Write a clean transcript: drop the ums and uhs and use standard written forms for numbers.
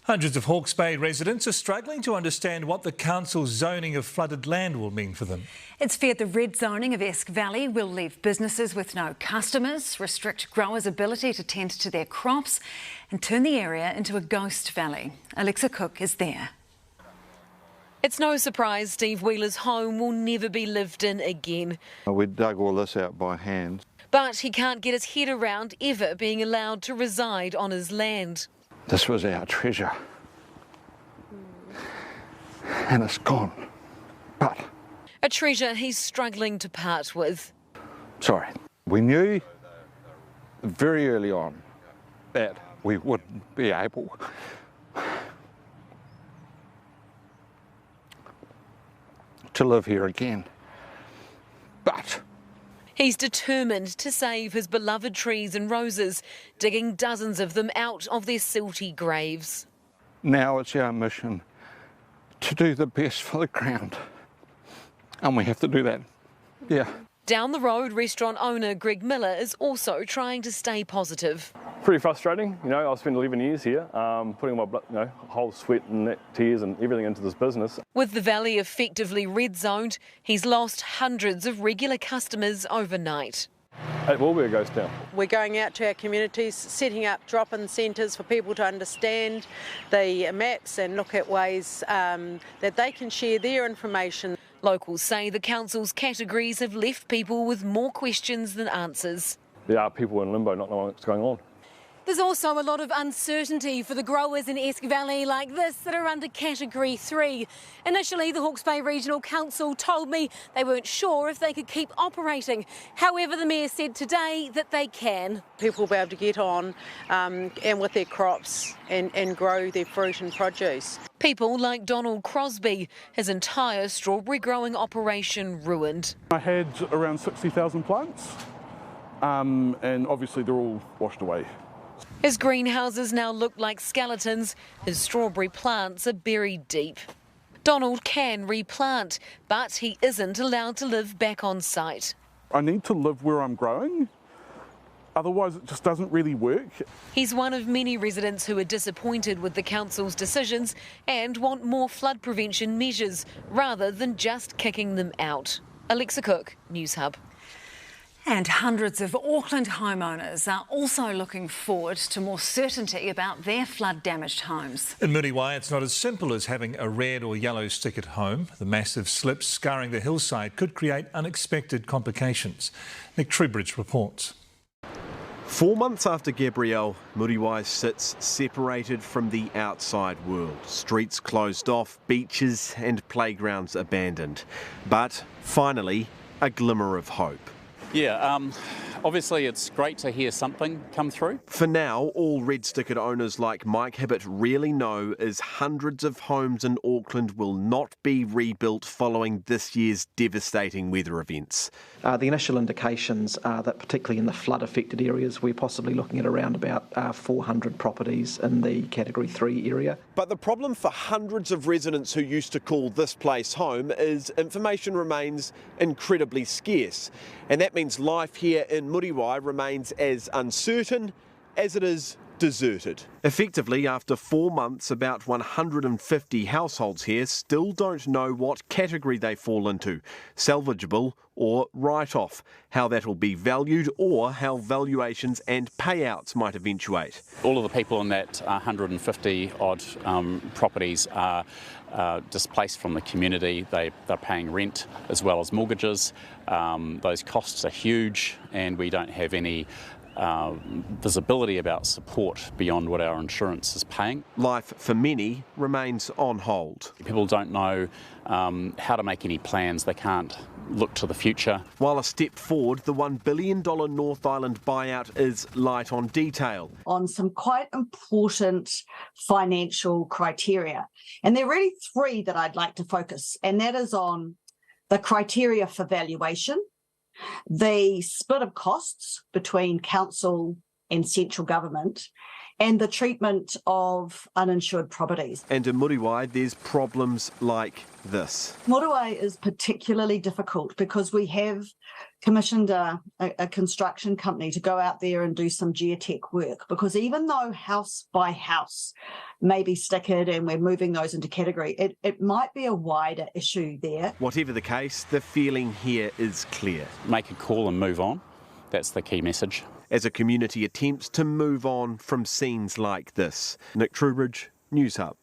Hundreds of Hawke's Bay residents are struggling to understand what the council's zoning of flooded land will mean for them. It's feared the red zoning of Esk Valley will leave businesses with no customers, restrict growers' ability to tend to their crops and turn the area into a ghost valley. Alexa Cook is there. It's no surprise Steve Wheeler's home will never be lived in again. We dug all this out by hand. But he can't get his head around ever being allowed to reside on his land. This was our treasure. And it's gone. But a treasure he's struggling to part with. Sorry. We knew very early on that we wouldn't be able to live here again. But he's determined to save his beloved trees and roses, digging dozens of them out of their silty graves. Now it's our mission to do the best for the ground. And we have to do that. Yeah. Down the road, restaurant owner Greg Miller is also trying to stay positive. Pretty frustrating, you know. I've spent 11 years here, putting my whole sweat and tears and everything into this business. With the valley effectively red zoned, he's lost hundreds of regular customers overnight. It will be a ghost town. We're going out to our communities, setting up drop-in centres for people to understand the maps and look at ways that they can share their information. Locals say the council's categories have left people with more questions than answers. There are people in limbo not knowing what's going on. There's also a lot of uncertainty for the growers in Esk Valley like this that are under Category 3. Initially, the Hawke's Bay Regional Council told me they weren't sure if they could keep operating. However, the Mayor said today that they can. People will be able to get on and with their crops and grow their fruit and produce. People like Donald Crosby, his entire strawberry growing operation ruined. I had around 60,000 plants and obviously they're all washed away. His greenhouses now look like skeletons. His strawberry plants are buried deep. Donald can replant, but he isn't allowed to live back on site. I need to live where I'm growing, otherwise it just doesn't really work. He's one of many residents who are disappointed with the council's decisions and want more flood prevention measures rather than just kicking them out. Alexa Cook, Newshub. And hundreds of Auckland homeowners are also looking forward to more certainty about their flood-damaged homes. In Muriwai, it's not as simple as having a red or yellow stick at home. The massive slips scarring the hillside could create unexpected complications. Nick Trubridge reports. 4 months after Gabrielle, Muriwai sits separated from the outside world. Streets closed off, beaches and playgrounds abandoned. But finally, a glimmer of hope. Yeah, obviously it's great to hear something come through. For now, all red stickered owners like Mike Hibbert really know is hundreds of homes in Auckland will not be rebuilt following this year's devastating weather events. The initial indications are that particularly in the flood affected areas, we're possibly looking at around about 400 properties in the Category 3 area. But the problem for hundreds of residents who used to call this place home is information remains incredibly scarce. And that means life here in Muriwai remains as uncertain as it is deserted. Effectively, after 4 months, about 150 households here still don't know what category they fall into, salvageable or write-off, how that'll be valued or how valuations and payouts might eventuate. All of the people in that 150 odd properties are displaced from the community. They're paying rent as well as mortgages. Those costs are huge and we don't have any visibility about support beyond what our insurance is paying. Life for many remains on hold. People don't know how to make any plans. They can't look to the future. While a step forward, the $1 billion North Island buyout is light on detail. On some quite important financial criteria. And there are really three that I'd like to focus, and that is on the criteria for valuation, the split of costs between council and central government, and the treatment of uninsured properties. And in Muriwai, there's problems like this. Muriwai is particularly difficult because we have commissioned a construction company to go out there and do some geotech work, because even though house by house may be stickered and we're moving those into category, it might be a wider issue there. Whatever the case, the feeling here is clear. Make a call and move on. That's the key message. As a community attempts to move on from scenes like this. Nick Trubridge, Newshub.